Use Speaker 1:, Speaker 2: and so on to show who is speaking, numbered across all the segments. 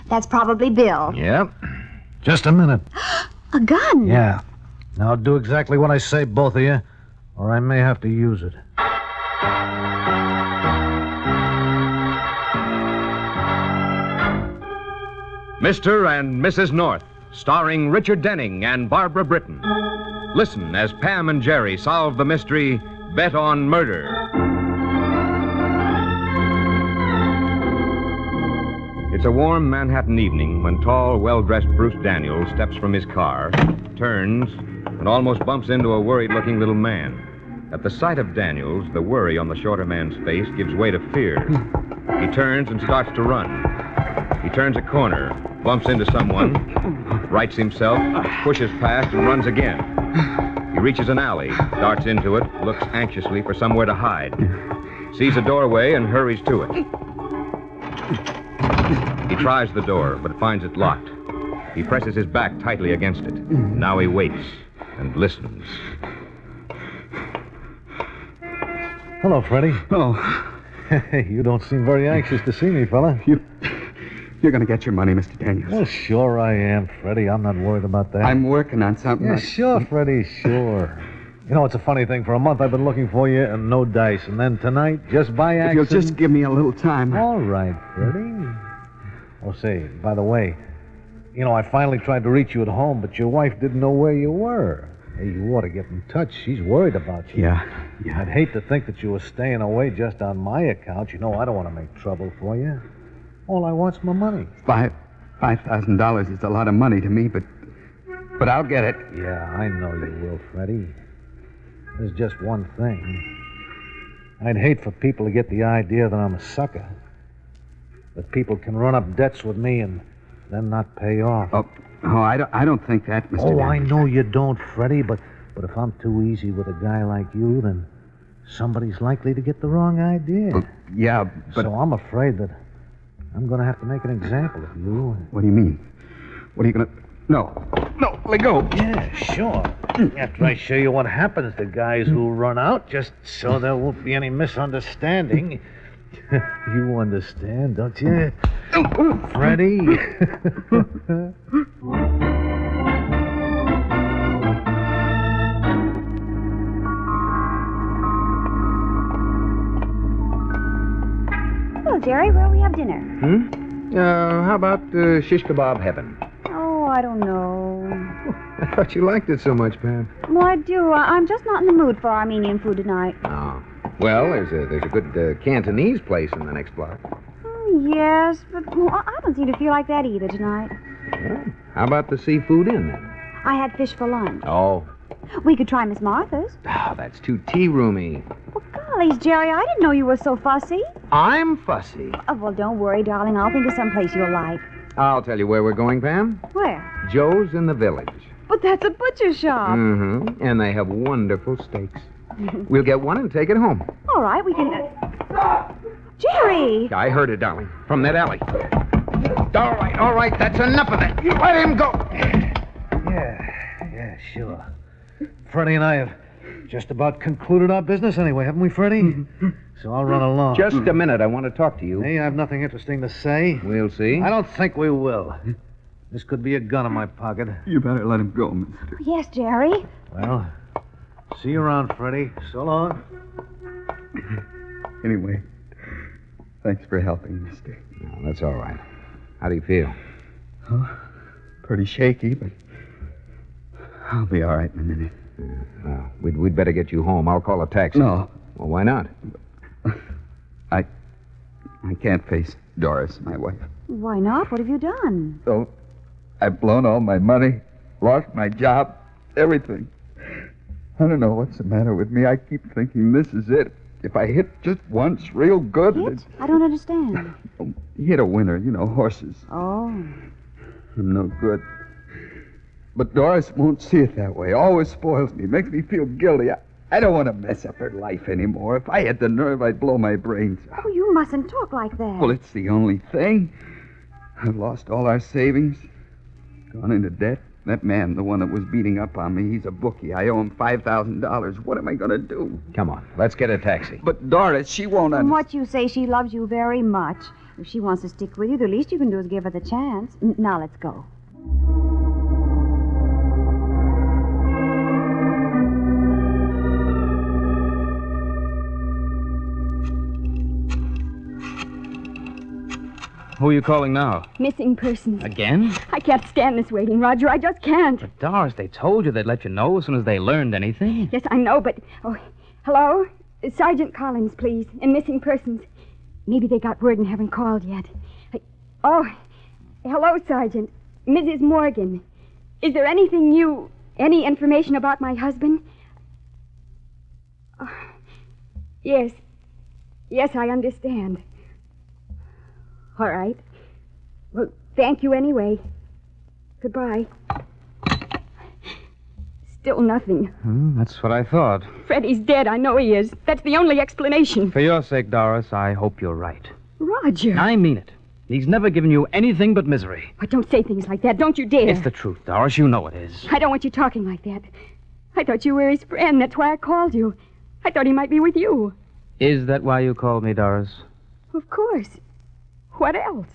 Speaker 1: That's probably Bill.
Speaker 2: Yep. Just a minute.
Speaker 1: A gun?
Speaker 2: Yeah. Now do exactly what I say, both of you, or I may have to use it.
Speaker 3: Mr. and Mrs. North, starring Richard Denning and Barbara Britton. Listen as Pam and Jerry solve the mystery, Bet on Murder. It's a warm Manhattan evening when tall, well-dressed Bruce Daniels steps from his car, turns, and almost bumps into a worried-looking little man. At the sight of Daniels, the worry on the shorter man's face gives way to fear. He turns and starts to run. He turns a corner, bumps into someone, rights himself, pushes past, and runs again. He reaches an alley, darts into it, looks anxiously for somewhere to hide, sees a doorway, and hurries to it. He tries the door, but finds it locked. He presses his back tightly against it. Now he waits and listens.
Speaker 2: Hello, Freddie.
Speaker 4: Oh.
Speaker 2: Hey, you don't seem very anxious to see me, fella.
Speaker 4: You're going to get your money, Mr. Daniels.
Speaker 2: Well, sure I am, Freddie. I'm not worried about that.
Speaker 4: I'm working on something.
Speaker 2: Yeah, sure, Freddie, sure. You know, it's a funny thing. For a month I've been looking for you and no dice. And then tonight, just by accident...
Speaker 4: If you'll just give me a little time.
Speaker 2: All right, Freddie. Oh, say, by the way, you know, I finally tried to reach you at home, but your wife didn't know where you were. Hey, you ought to get in touch. She's worried about you.
Speaker 4: Yeah.
Speaker 2: I'd hate to think that you were staying away just on my account. You know, I don't want to make trouble for you. All I want's my money.
Speaker 4: $5,000 is a lot of money to me, but I'll get it.
Speaker 2: Yeah, I know you will, Freddie. There's just one thing. I'd hate for people to get the idea that I'm a sucker. That people can run up debts with me and then not pay off.
Speaker 4: I don't think that, Mr. Daniels.
Speaker 2: I know you don't, Freddie, but if I'm too easy with a guy like you, then somebody's likely to get the wrong idea.
Speaker 4: Well, yeah, but...
Speaker 2: So I'm afraid that I'm going to have to make an example of you.
Speaker 4: What do you mean? What are you going to... No, let go.
Speaker 2: Yeah, sure. After I show you what happens to guys who run out, just so there won't be any misunderstanding. You understand, don't you? Freddie?
Speaker 1: Well, Jerry, where'll we have dinner?
Speaker 5: How about shish kebab heaven?
Speaker 1: Oh, I don't know.
Speaker 5: I thought you liked it so much, Pam.
Speaker 1: Well, I do. I'm just not in the mood for Armenian food tonight.
Speaker 5: Oh. Well, there's a good Cantonese place in the next block.
Speaker 1: Yes, but I don't seem to feel like that either tonight.
Speaker 5: Well, how about the seafood inn, then?
Speaker 1: I had fish for lunch.
Speaker 5: Oh.
Speaker 1: We could try Miss Martha's.
Speaker 5: Oh, that's too tea-roomy.
Speaker 1: Well, gollies, Jerry, I didn't know you were so fussy.
Speaker 5: I'm fussy.
Speaker 1: Oh, well, don't worry, darling. I'll think of some place you'll like.
Speaker 5: I'll tell you where we're going, Pam.
Speaker 1: Where?
Speaker 5: Joe's in the Village.
Speaker 1: But that's a butcher shop.
Speaker 5: Mm-hmm. And they have wonderful steaks. We'll get one and take it home.
Speaker 1: All right, we can... Jerry!
Speaker 5: I heard it, darling. From that alley. All right. That's enough of that. You let him go.
Speaker 2: Yeah, sure. Freddie and I have just about concluded our business anyway, haven't we, Freddie? So I'll run along.
Speaker 5: Just a minute. I want to talk to you.
Speaker 2: Hey, I have nothing interesting to say.
Speaker 5: We'll see.
Speaker 2: I don't think we will. This could be a gun in my pocket.
Speaker 4: You better let him go, mister.
Speaker 1: Yes, Jerry.
Speaker 2: Well, see you around, Freddie. So long.
Speaker 4: Anyway, thanks for helping, mister.
Speaker 5: No, that's all right. How do you feel?
Speaker 4: Pretty shaky, but I'll be all right in a minute.
Speaker 5: Well, we'd better get you home. I'll call a taxi.
Speaker 4: No.
Speaker 5: Well, why not?
Speaker 4: I can't face Doris, my wife.
Speaker 1: Why not? What have you done?
Speaker 4: So, I've blown all my money, lost my job, everything. I don't know what's the matter with me. I keep thinking this is it. If I hit just once real good...
Speaker 1: Hit? I don't understand.
Speaker 4: Hit a winner, horses.
Speaker 1: Oh.
Speaker 4: I'm no good. But Doris won't see it that way. Always spoils me, makes me feel guilty. I don't want to mess up her life anymore. If I had the nerve, I'd blow my brains out.
Speaker 1: Oh, you mustn't talk like that.
Speaker 4: Well, it's the only thing. I've lost all our savings. Gone into debt. That man, the one that was beating up on me, he's a bookie. I owe him $5,000. What am I going to do?
Speaker 5: Come on, let's get a taxi.
Speaker 4: But Doris, she won't
Speaker 1: From what you say, she loves you very much. If she wants to stick with you, the least you can do is give her the chance. Now let's go.
Speaker 6: Who are you calling now?
Speaker 7: Missing persons.
Speaker 6: Again?
Speaker 7: I can't stand this waiting, Roger. I just can't.
Speaker 6: But Doris, they told you they'd let you know as soon as they learned anything.
Speaker 7: Yes, I know, but... Oh, hello? Sergeant Collins, please. And missing persons. Maybe they got word and haven't called yet. Oh, hello, Sergeant. Mrs. Morgan. Is there anything new... Any information about my husband? Oh, yes. Yes, I understand. All right. Well, thank you anyway. Goodbye. Still nothing.
Speaker 6: That's what I thought.
Speaker 7: Freddie's dead. I know he is. That's the only explanation.
Speaker 6: For your sake, Doris, I hope you're right.
Speaker 7: Roger.
Speaker 6: I mean it. He's never given you anything but misery.
Speaker 7: But don't say things like that. Don't you dare.
Speaker 6: It's the truth, Doris. You know it is.
Speaker 7: I don't want you talking like that. I thought you were his friend. That's why I called you. I thought he might be with you.
Speaker 6: Is that why you called me, Doris?
Speaker 7: Of course. What else?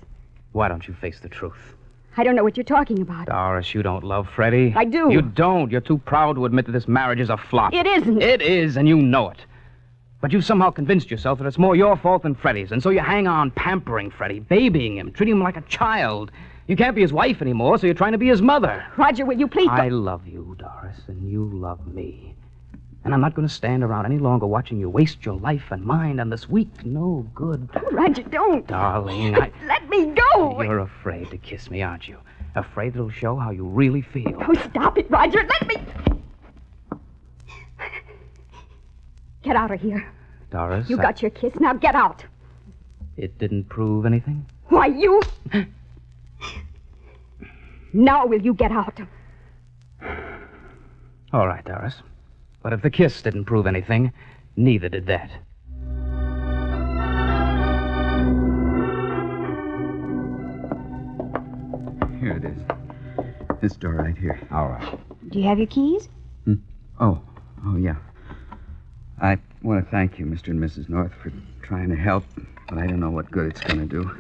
Speaker 6: Why don't you face the truth?
Speaker 7: I don't know what you're talking about.
Speaker 6: Doris, you don't love Freddie.
Speaker 7: I do.
Speaker 6: You don't. You're too proud to admit that this marriage is a flop.
Speaker 7: It isn't.
Speaker 6: It is, and you know it. But you've somehow convinced yourself that it's more your fault than Freddie's, and so you hang on pampering Freddie, babying him, treating him like a child. You can't be his wife anymore, so you're trying to be his mother.
Speaker 7: Roger, will you please...
Speaker 6: I love you, Doris, and you love me. And I'm not going to stand around any longer watching you waste your life and mine on this weak, no good...
Speaker 7: Oh, Roger, don't.
Speaker 6: Darling,
Speaker 7: Let me go.
Speaker 6: You're afraid to kiss me, aren't you? Afraid it'll show how you really feel.
Speaker 7: Oh, stop it, Roger. Let me... Get out of here.
Speaker 6: Doris,
Speaker 7: You got your kiss. Now get out.
Speaker 6: It didn't prove anything?
Speaker 7: Why, you... Now will you get out?
Speaker 6: All right, Doris. But if the kiss didn't prove anything, neither did that.
Speaker 4: Here it is. This door right here.
Speaker 6: All right.
Speaker 1: Do you have your keys?
Speaker 4: Oh, yeah. I want to thank you, Mr. and Mrs. North, for trying to help, but I don't know what good it's going to do.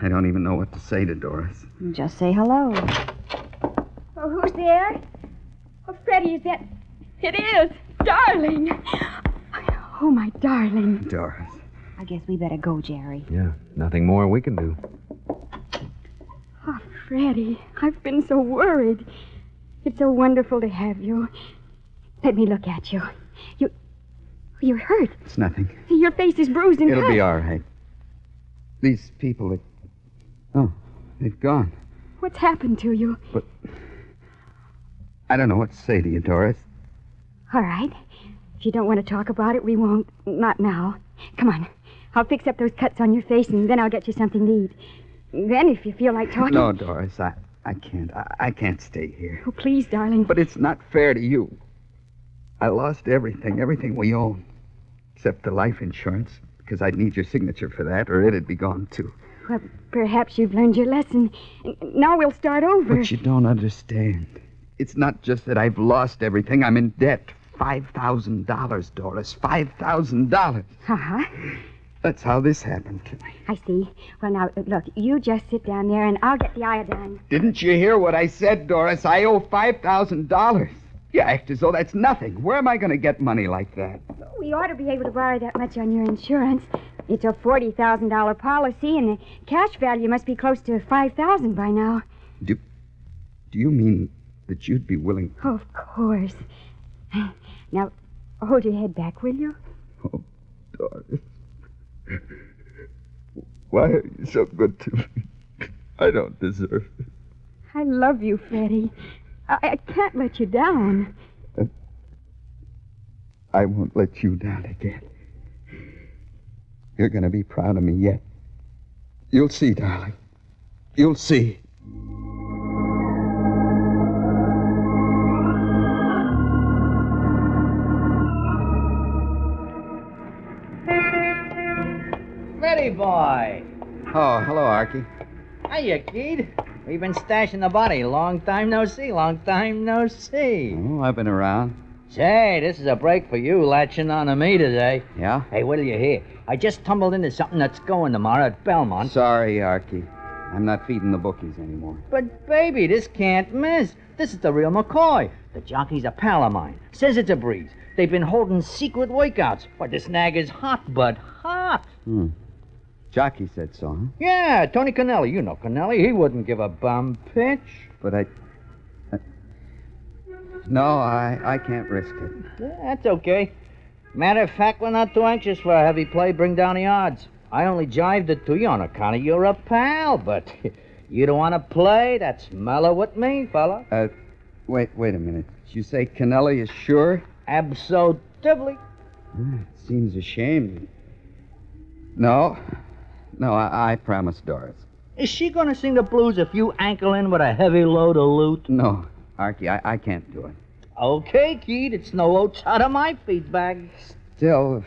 Speaker 4: I don't even know what to say to Doris.
Speaker 1: Just say hello.
Speaker 7: Oh, who's there? Oh, Freddie, is that... It is. Darling. Oh, my darling.
Speaker 4: Doris.
Speaker 1: I guess we better go, Jerry.
Speaker 2: Yeah, nothing more we can do.
Speaker 7: Oh, Freddie, I've been so worried. It's so wonderful to have you. Let me look at you. You're hurt.
Speaker 4: It's nothing.
Speaker 7: Your face is bruised and
Speaker 4: It'll
Speaker 7: cut.
Speaker 4: be all right. These people, they've gone.
Speaker 7: What's happened to you?
Speaker 4: But I don't know what to say to you, Doris.
Speaker 7: All right. If you don't want to talk about it, we won't. Not now. Come on. I'll fix up those cuts on your face, and then I'll get you something to eat. Then, if you feel like talking...
Speaker 4: No, Doris, I can't. I can't stay here.
Speaker 7: Oh, please, darling.
Speaker 4: But it's not fair to you. I lost everything we own, except the life insurance, because I'd need your signature for that, or it'd be gone, too.
Speaker 7: Well, perhaps you've learned your lesson. Now we'll start over.
Speaker 4: But you don't understand. It's not just that I've lost everything. I'm in debt. $5,000, Doris. $5,000.
Speaker 7: Uh-huh.
Speaker 4: That's how this happened to me.
Speaker 7: I see. Well, now, look, you just sit down there, and I'll get the iodine.
Speaker 4: Didn't you hear what I said, Doris? I owe $5,000. You act as though that's nothing. Where am I going to get money like that?
Speaker 7: We ought to be able to borrow that much on your insurance. It's a $40,000 policy, and the cash value must be close to $5,000 by now.
Speaker 4: Do you mean that you'd be willing...
Speaker 7: Oh, of course. Now, hold your head back, will you?
Speaker 4: Oh, Doris. Why are you so good to me? I don't deserve it.
Speaker 7: I love you, Freddie. I can't let you down.
Speaker 4: I won't let you down again. You're going to be proud of me yet. You'll see, darling. You'll see.
Speaker 8: Freddie boy.
Speaker 4: Oh, hello, Archie.
Speaker 8: Hiya, kid. We've been stashing the body. Long time no see.
Speaker 4: Oh, I've been around.
Speaker 8: Say, this is a break for you, latching on to me today.
Speaker 4: Yeah?
Speaker 8: Hey, what'll you hear? I just tumbled into something that's going tomorrow at Belmont.
Speaker 4: Sorry, Arky. I'm not feeding the bookies anymore.
Speaker 8: But, baby, this can't miss. This is the real McCoy. The jockey's a pal of mine. Says it's a breeze. They've been holding secret workouts. Why, this nag is hot, bud. Hot.
Speaker 4: Jockey said so, huh?
Speaker 8: Yeah, Tony Connelly. You know Connelly. He wouldn't give a bum pitch.
Speaker 4: But No, I can't risk it.
Speaker 8: Yeah, that's okay. Matter of fact, we're not too anxious for a heavy play. Bring down the odds. I only jived it to you on account of you're a pal, but you don't want to play? That's mellow with me, fella.
Speaker 4: Wait a minute. Did you say Kennelly is sure?
Speaker 8: Absolutely.
Speaker 4: It seems a shame. No, I promise Doris.
Speaker 8: Is she going to sing the blues if you ankle in with a heavy load of loot?
Speaker 4: No, Arky, I can't do it.
Speaker 8: Okay, Keith, it's no oats out of my feed bag.
Speaker 4: Still,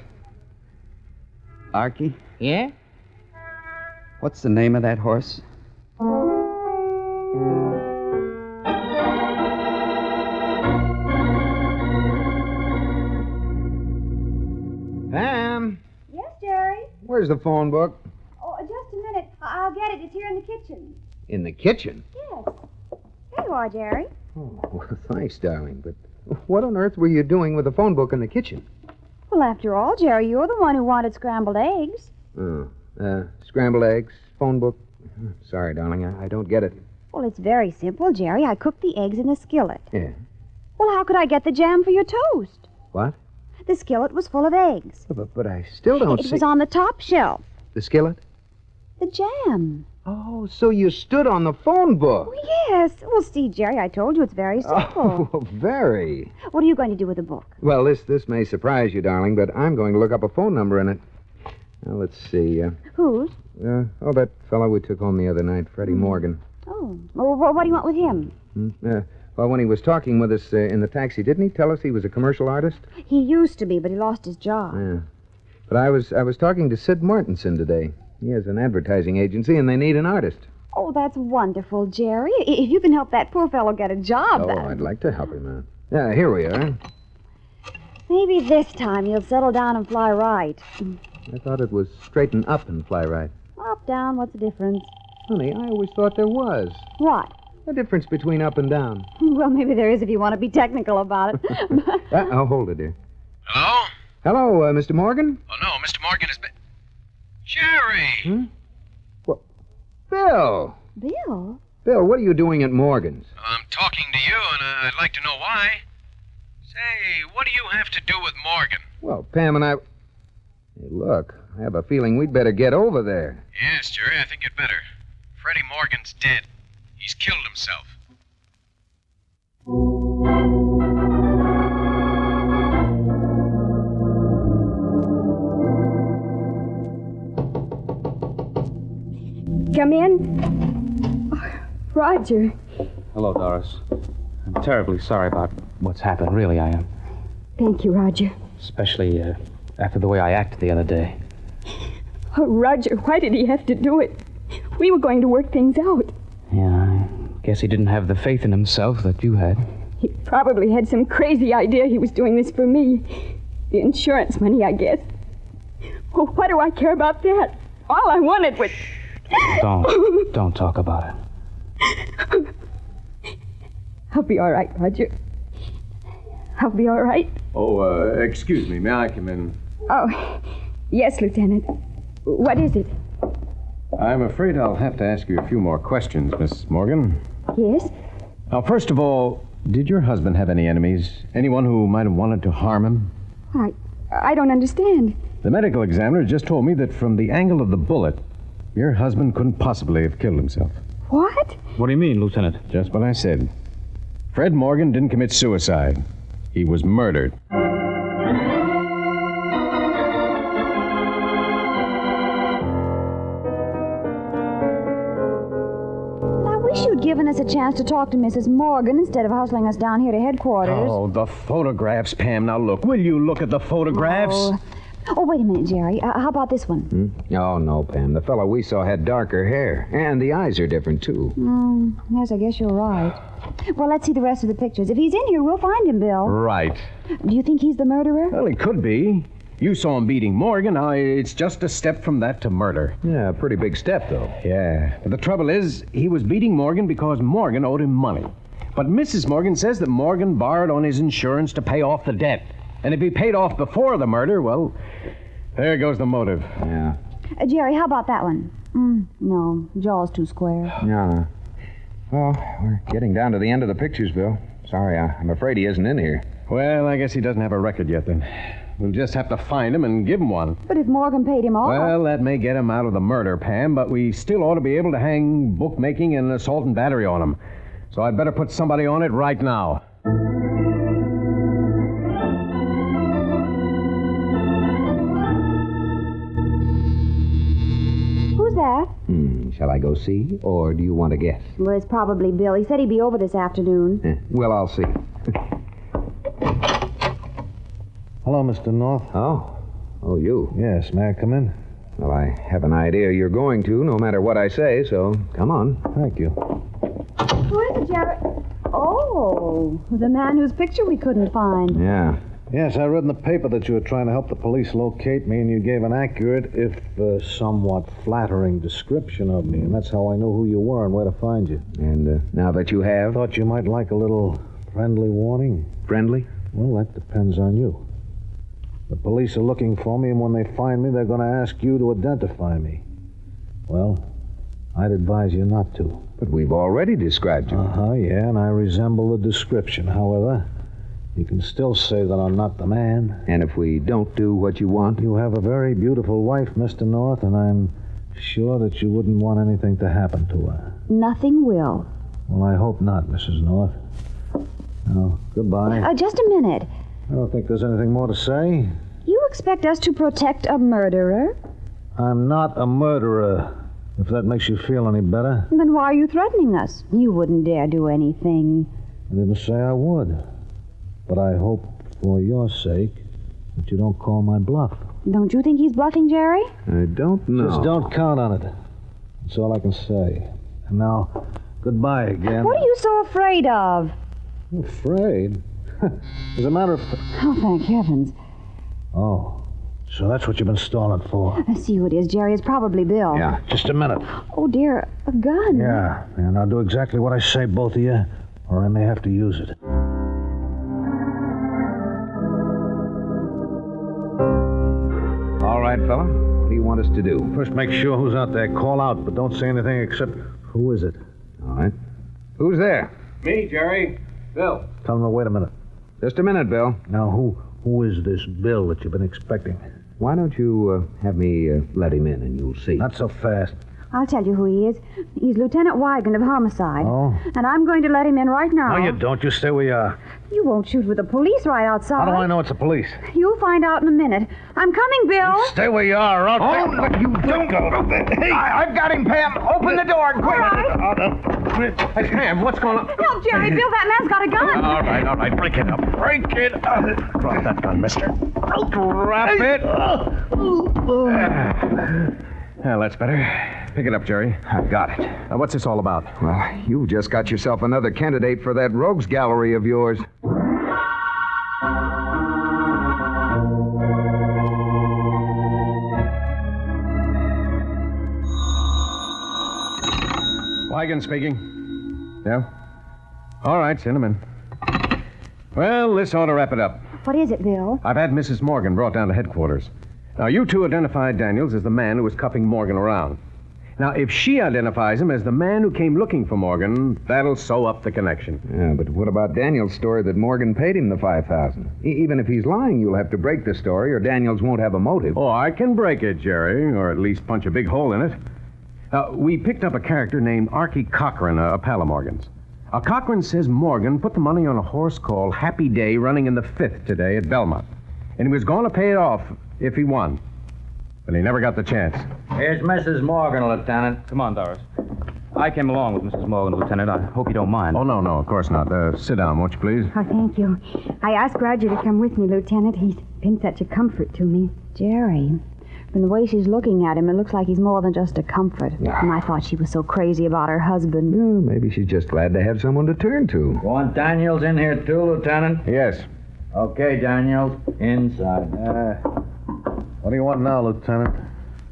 Speaker 4: Arky,
Speaker 8: Yeah?
Speaker 4: what's the name of that horse?
Speaker 5: Pam,
Speaker 1: Yes, Jerry?
Speaker 5: where's the phone book?
Speaker 1: Oh, just a minute. I'll get it. It's here in the kitchen.
Speaker 5: In the kitchen.
Speaker 1: Yes. There you are, Jerry.
Speaker 5: Oh, well, thanks, darling, but what on earth were you doing with the phone book in the kitchen?
Speaker 1: Well, after all, Jerry, you're the one who wanted scrambled eggs.
Speaker 5: Oh, scrambled eggs, phone book. Sorry, darling, I don't get it.
Speaker 1: Well, it's very simple, Jerry. I cooked the eggs in the skillet.
Speaker 5: Yeah.
Speaker 1: Well, how could I get the jam for your toast?
Speaker 5: What?
Speaker 1: The skillet was full of eggs.
Speaker 5: But I still don't
Speaker 1: It
Speaker 5: see...
Speaker 1: was on the top shelf.
Speaker 5: The skillet?
Speaker 1: The jam.
Speaker 5: Oh, so you stood on the phone book.
Speaker 1: Oh, yes. Well, see, Jerry, I told you it's very simple.
Speaker 5: Oh, very.
Speaker 1: What are you going to do with the book?
Speaker 5: Well, this may surprise you, darling, but I'm going to look up a phone number in it. Now, let's see.
Speaker 1: Whose?
Speaker 5: That fellow we took home the other night, Freddie Morgan.
Speaker 1: Oh. Well, what do you want with him?
Speaker 5: Well, when he was talking with us in the taxi, didn't he tell us he was a commercial artist?
Speaker 1: He used to be, but he lost his job.
Speaker 5: Yeah. But I was talking to Sid Martinson today. He has an advertising agency, and they need an artist.
Speaker 1: Oh, that's wonderful, Jerry. If you can help that poor fellow get a job,
Speaker 5: Oh, I'd like to help him out. Yeah, here we are.
Speaker 1: Maybe this time he'll settle down and fly right.
Speaker 5: I thought it was straighten up and fly right.
Speaker 1: Up, down, what's the difference?
Speaker 5: Honey, I always thought there was.
Speaker 1: What?
Speaker 5: A difference between up and down.
Speaker 1: Well, maybe there is if you want to be technical about it.
Speaker 5: Oh, hold it, dear.
Speaker 9: Hello?
Speaker 5: Hello, Mr. Morgan?
Speaker 9: Oh, no, Mr. Morgan has been... Jerry!
Speaker 5: What? Bill!
Speaker 1: Bill?
Speaker 5: Bill, what are you doing at Morgan's?
Speaker 9: I'm talking to you, and I'd like to know why. Say, what do you have to do with Morgan?
Speaker 5: Well, Pam and I... Hey, look, I have a feeling we'd better get over there.
Speaker 9: Yes, Jerry, I think you'd better. Freddie Morgan's dead. He's killed himself.
Speaker 7: Come in. Oh, Roger.
Speaker 6: Hello, Doris. I'm terribly sorry about what's happened. Really, I am.
Speaker 7: Thank you, Roger.
Speaker 6: Especially after the way I acted the other day.
Speaker 7: Oh, Roger, why did he have to do it? We were going to work things out.
Speaker 6: Yeah, I guess he didn't have the faith in himself that you had.
Speaker 7: He probably had some crazy idea he was doing this for me. The insurance money, I guess. Well, what do I care about that? All I wanted was...
Speaker 6: Don't talk about it.
Speaker 7: I'll be all right, Roger. I'll be all right.
Speaker 10: Oh, excuse me. May I come in?
Speaker 7: Oh, yes, Lieutenant. What is it?
Speaker 10: I'm afraid I'll have to ask you a few more questions, Miss Morgan.
Speaker 7: Yes?
Speaker 10: Now, first of all, did your husband have any enemies? Anyone who might have wanted to harm him?
Speaker 7: I don't understand.
Speaker 10: The medical examiner just told me that from the angle of the bullet, your husband couldn't possibly have killed himself.
Speaker 7: What?
Speaker 6: What do you mean, Lieutenant?
Speaker 10: Just what I said. Fred Morgan didn't commit suicide. He was murdered.
Speaker 1: I wish you'd given us a chance to talk to Mrs. Morgan instead of hustling us down here to headquarters.
Speaker 10: Oh, the photographs, Pam. Now look, will you look at the photographs?
Speaker 1: Oh, Oh, wait a minute, Jerry. How about this one?
Speaker 5: Oh, no, Pam. The fellow we saw had darker hair. And the eyes are different, too.
Speaker 1: Yes, I guess you're right. Well, let's see the rest of the pictures. If he's in here, we'll find him, Bill.
Speaker 10: Right.
Speaker 1: Do you think he's the murderer?
Speaker 10: Well, he could be. You saw him beating Morgan. Now, it's just a step from that to murder.
Speaker 5: Yeah, a pretty big step, though.
Speaker 10: Yeah. But the trouble is, he was beating Morgan because Morgan owed him money. But Mrs. Morgan says that Morgan borrowed on his insurance to pay off the debt. And if he paid off before the murder, well, there goes the motive.
Speaker 5: Yeah.
Speaker 1: Jerry, how about that one? No, jaw's too square.
Speaker 5: No. Well, we're getting down to the end of the pictures, Bill. Sorry, I'm afraid he isn't in here.
Speaker 10: Well, I guess he doesn't have a record yet, then. We'll just have to find him and give him one.
Speaker 1: But if Morgan paid him off...
Speaker 10: Well, that may get him out of the murder, Pam, but we still ought to be able to hang bookmaking and assault and battery on him. So I'd better put somebody on it right now.
Speaker 1: Who's that?
Speaker 5: Shall I go see, or do you want to guess?
Speaker 1: Well, it's probably Bill. He said he'd be over this afternoon.
Speaker 5: Well, I'll see.
Speaker 2: Hello, Mr. North.
Speaker 5: Oh, you.
Speaker 2: Yes, may I come in?
Speaker 5: Well, I have an idea you're going to, no matter what I say, so come on.
Speaker 2: Thank you.
Speaker 1: Who is it, Jerry? Oh, the man whose picture we couldn't find.
Speaker 5: Yeah.
Speaker 2: Yes, I read in the paper that you were trying to help the police locate me, and you gave an accurate, if somewhat flattering description of me, and that's how I knew who you were and where to find you.
Speaker 5: And now that you have...
Speaker 2: Thought you might like a little friendly warning.
Speaker 5: Friendly?
Speaker 2: Well, that depends on you. The police are looking for me, and when they find me, they're going to ask you to identify me. Well, I'd advise you not to.
Speaker 5: But we've already described you.
Speaker 2: Yeah, and I resemble the description. However, you can still say that I'm not the man.
Speaker 5: And if we don't do what you want?
Speaker 2: You have a very beautiful wife, Mr. North, and I'm sure that you wouldn't want anything to happen to her.
Speaker 1: Nothing will.
Speaker 2: Well, I hope not, Mrs. North. Now, goodbye.
Speaker 1: Just a minute.
Speaker 2: I don't think there's anything more to say.
Speaker 1: You expect us to protect a murderer?
Speaker 2: I'm not a murderer, if that makes you feel any better.
Speaker 1: Then why are you threatening us? You wouldn't dare do anything.
Speaker 2: I didn't say I would. But I hope, for your sake, that you don't call my bluff.
Speaker 1: Don't you think he's bluffing, Jerry?
Speaker 5: I don't know.
Speaker 2: Just don't count on it. That's all I can say. And now, goodbye again.
Speaker 1: What are you so afraid of?
Speaker 2: Afraid? As a matter of...
Speaker 1: Oh, thank heavens.
Speaker 2: Oh, so that's what you've been stalling for.
Speaker 1: I see who it is, Jerry. It's probably Bill.
Speaker 2: Yeah, just a minute.
Speaker 1: Oh, dear, a gun.
Speaker 2: Yeah, and I'll do exactly what I say, both of you, or I may have to use it.
Speaker 5: All right, fella. What do you want us to do?
Speaker 2: First, make sure who's out there. Call out, but don't say anything except, who is it?
Speaker 5: All right. Who's there?
Speaker 6: Me, Jerry. Bill.
Speaker 2: Tell them to wait a minute.
Speaker 5: Just a minute, Bill.
Speaker 2: Now, who is this Bill that you've been expecting?
Speaker 5: Why don't you have me let him in and you'll see?
Speaker 2: Not so fast.
Speaker 1: I'll tell you who he is. He's Lieutenant Wigan of Homicide.
Speaker 2: Oh?
Speaker 1: And I'm going to let him in right now.
Speaker 2: No, you don't. You stay where you are.
Speaker 1: You won't shoot with the police right outside.
Speaker 2: How do I know it's the police?
Speaker 1: You'll find out in a minute. I'm coming, Bill.
Speaker 2: Stay where you are, or I'll
Speaker 5: no, you don't go.
Speaker 2: Hey!
Speaker 5: I've got him, Pam. Open the door, quick.
Speaker 10: Hey, Pam, what's going on?
Speaker 1: Help, Jerry. Bill, that man's got a gun.
Speaker 10: All right. Break it up. Break it up. Drop that gun, mister. Drop it. Well, that's better. Pick it up, Jerry.
Speaker 5: I've got it.
Speaker 10: Now, what's this all about?
Speaker 5: Well, you've just got yourself another candidate for that rogues gallery of yours.
Speaker 10: Wigan speaking. Yeah? All right, send him in. Well, this ought to wrap it up.
Speaker 1: What is it, Bill?
Speaker 10: I've had Mrs. Morgan brought down to headquarters. Now, you two identified Daniels as the man who was cuffing Morgan around. Now, if she identifies him as the man who came looking for Morgan, that'll sew up the connection.
Speaker 5: Yeah, but what about Daniel's story that Morgan paid him the $5,000? Even if he's lying, you'll have to break the story, or Daniels won't have a motive.
Speaker 10: Oh, I can break it, Jerry, or at least punch a big hole in it. We picked up a character named Archie Cochran, a pal of Morgan's. Cochran says Morgan put the money on a horse called Happy Day running in the 5th today at Belmont. And he was going to pay it off if he won. But he never got the chance.
Speaker 8: Here's Mrs. Morgan, Lieutenant.
Speaker 6: Come on, Doris. I came along with Mrs. Morgan, Lieutenant. I hope you don't mind.
Speaker 10: Oh, no, of course not. Sit down, won't you, please?
Speaker 7: Oh, thank you. I asked Roger to come with me, Lieutenant. He's been such a comfort to me.
Speaker 1: Jerry, from the way she's looking at him, it looks like he's more than just a comfort.
Speaker 5: Yeah.
Speaker 1: And I thought she was so crazy about her husband.
Speaker 5: Well, maybe she's just glad to have someone to turn to.
Speaker 8: Want Daniels in here too, Lieutenant?
Speaker 10: Yes.
Speaker 8: Okay, Daniels. Inside.
Speaker 2: What do you want now, Lieutenant?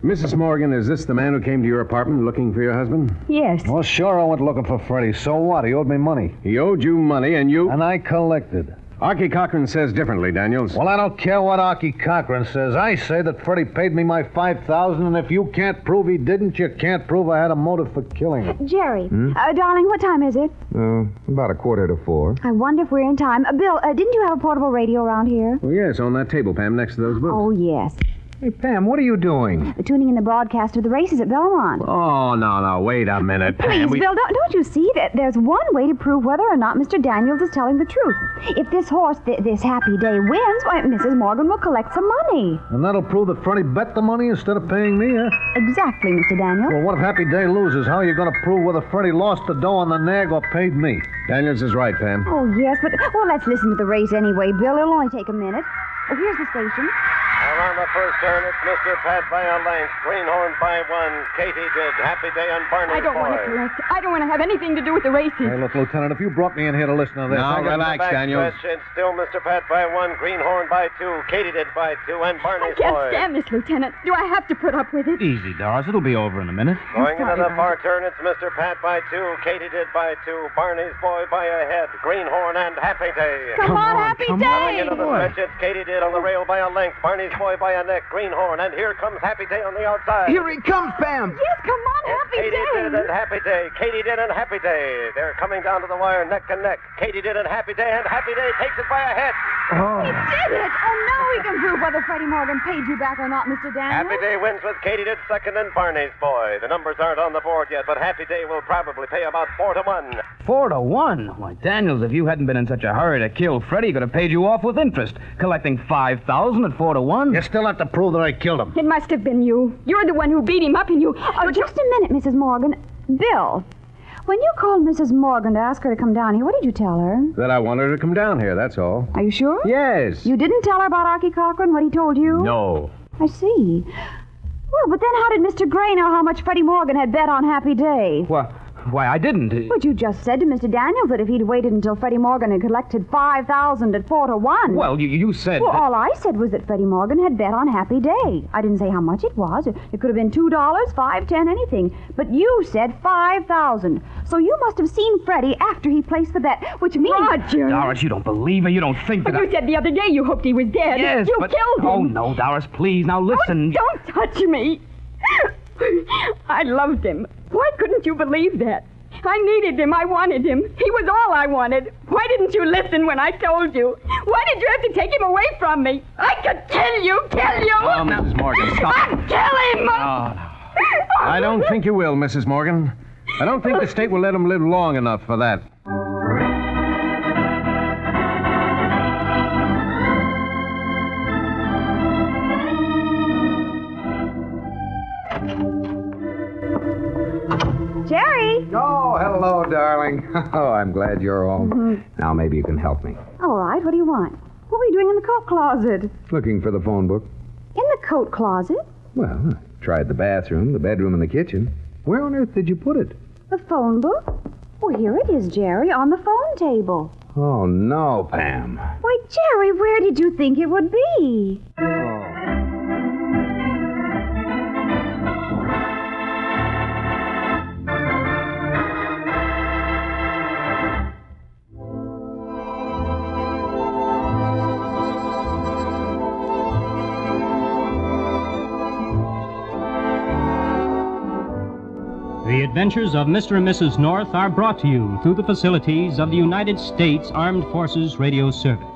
Speaker 10: Mrs. Morgan, is this the man who came to your apartment looking for your husband?
Speaker 1: Yes.
Speaker 2: Well, sure, I went looking for Freddie. So what? He owed me money.
Speaker 10: He owed you money and you...
Speaker 2: And I collected.
Speaker 10: Archie Cochran says differently, Daniels.
Speaker 2: Well, I don't care what Archie Cochran says. I say that Freddie paid me my $5,000, and if you can't prove he didn't, you can't prove I had a motive for killing him.
Speaker 1: Jerry, darling, what time is it?
Speaker 5: About 3:45.
Speaker 1: I wonder if we're in time. Bill, didn't you have a portable radio around here?
Speaker 10: Oh, yes, on that table, Pam, next to those books.
Speaker 1: Oh, yes.
Speaker 5: Hey, Pam, what are you doing?
Speaker 1: Tuning in the broadcast of the races at Belmont.
Speaker 10: Oh, no, wait a minute, Pam.
Speaker 1: Please, Bill, don't you see that there's one way to prove whether or not Mr. Daniels is telling the truth? If this horse, this Happy Day, wins, why, Mrs. Morgan will collect some money.
Speaker 2: And that'll prove that Freddie bet the money instead of paying me, huh?
Speaker 1: Exactly, Mr. Daniels.
Speaker 2: Well, what if Happy Day loses? How are you going to prove whether Freddie lost the dough on the nag or paid me?
Speaker 10: Daniels is right, Pam.
Speaker 1: Oh, yes, but, well, let's listen to the race anyway, Bill. It'll only take a minute. Oh, here's the station.
Speaker 9: Around the first turn, it's Mr. Pat by a length. Greenhorn by one. Katie did. Happy Day on Barney's
Speaker 7: I don't want to collect. I don't want to have anything to do with the races.
Speaker 2: Hey, look, Lieutenant, if you brought me in here to listen to this...
Speaker 10: Now,
Speaker 2: I got-
Speaker 10: relax, Daniels.
Speaker 9: It's still Mr. Pat by one. Greenhorn by two. Katie did by two. And
Speaker 7: I
Speaker 9: Barney's
Speaker 7: can't
Speaker 9: boy.
Speaker 7: stand this, Lieutenant. Do I have to put up with it?
Speaker 6: Easy, Doris. It'll be over in a minute.
Speaker 9: Going into
Speaker 7: sorry,
Speaker 9: the far
Speaker 7: Barney.
Speaker 9: turn, it's Mr. Pat by two. Katie did by two. Barney's boy by a head. Greenhorn and Happy Day.
Speaker 7: Come on, Happy
Speaker 9: Going
Speaker 7: Day!
Speaker 9: into the stretch, it's Katie did on the rail by a length. Barney's boy by a neck. Greenhorn. And here comes Happy Day on the outside.
Speaker 5: Here he comes, Pam!
Speaker 7: Yes, come on, Happy
Speaker 9: Katie did
Speaker 7: Day!
Speaker 9: and Happy Day. Katie did and Happy Day. They're coming down to the wire neck and neck. Katie did and Happy Day, and Happy Day takes it by a head.
Speaker 1: He did it! Oh, now we can prove whether Freddie Morgan paid you back or not, Mr. Daniels.
Speaker 9: Happy Day wins with Katie did second and Barney's boy. The numbers aren't on the board yet, but Happy Day will probably pay about 4-1.
Speaker 6: 4-1? Why, Daniels, if you hadn't been in such a hurry to kill Freddie, he could have paid you off with interest, collecting $5,000 at 4-1.
Speaker 2: You still have to prove that I killed him.
Speaker 7: It must have been you. You're the one who beat him up, and you...
Speaker 1: Oh, just a minute, Mrs. Morgan. Bill, when you called Mrs. Morgan to ask her to come down here, what did you tell her?
Speaker 10: That I wanted her to come down here, that's all.
Speaker 1: Are you sure?
Speaker 10: Yes.
Speaker 1: You didn't tell her about Archie Cochran, what he told you?
Speaker 10: No.
Speaker 1: I see. Well, but then how did Mr. Gray know how much Freddie Morgan had bet on Happy Day?
Speaker 6: Why, I didn't.
Speaker 1: But you just said to Mr. Daniels that if he'd waited until Freddie Morgan had collected $5,000 at 4-1.
Speaker 6: Well, you said...
Speaker 1: Well, all I said was that Freddie Morgan had bet on Happy Day. I didn't say how much it was. It could have been $2, $5, $10, anything. But you said $5,000. So you must have seen Freddie after he placed the bet, which means...
Speaker 7: Roger!
Speaker 6: Doris, you don't believe me. You don't think
Speaker 7: But
Speaker 6: that
Speaker 7: you said the other day you hoped he was dead.
Speaker 6: Yes,
Speaker 7: You
Speaker 6: but...
Speaker 7: killed him.
Speaker 6: Oh, no, Doris, please. Now, listen.
Speaker 7: Oh, don't touch me. I loved him. Why couldn't you believe that? I needed him. I wanted him. He was all I wanted. Why didn't you listen when I told you? Why did you have to take him away from me? I could kill you!
Speaker 6: Oh, Mrs. Morgan, stop.
Speaker 7: I'd kill him!
Speaker 10: I don't think you will, Mrs. Morgan. I don't think the state will let him live long enough for that.
Speaker 1: Jerry!
Speaker 5: Oh, hello, darling. Oh, I'm glad you're home. Now maybe you can help me.
Speaker 1: All right, what do you want? What were you doing in the coat closet?
Speaker 5: Looking for the phone book?
Speaker 1: In the coat closet?
Speaker 5: Well, I tried the bathroom, the bedroom, and the kitchen. Where on earth did you put it?
Speaker 1: The phone book? Well, here it is, Jerry, on the phone table.
Speaker 5: Oh, no, Pam.
Speaker 1: Why, Jerry, where did you think it would be?
Speaker 11: The adventures of Mr. and Mrs. North are brought to you through the facilities of the United States Armed Forces Radio Service.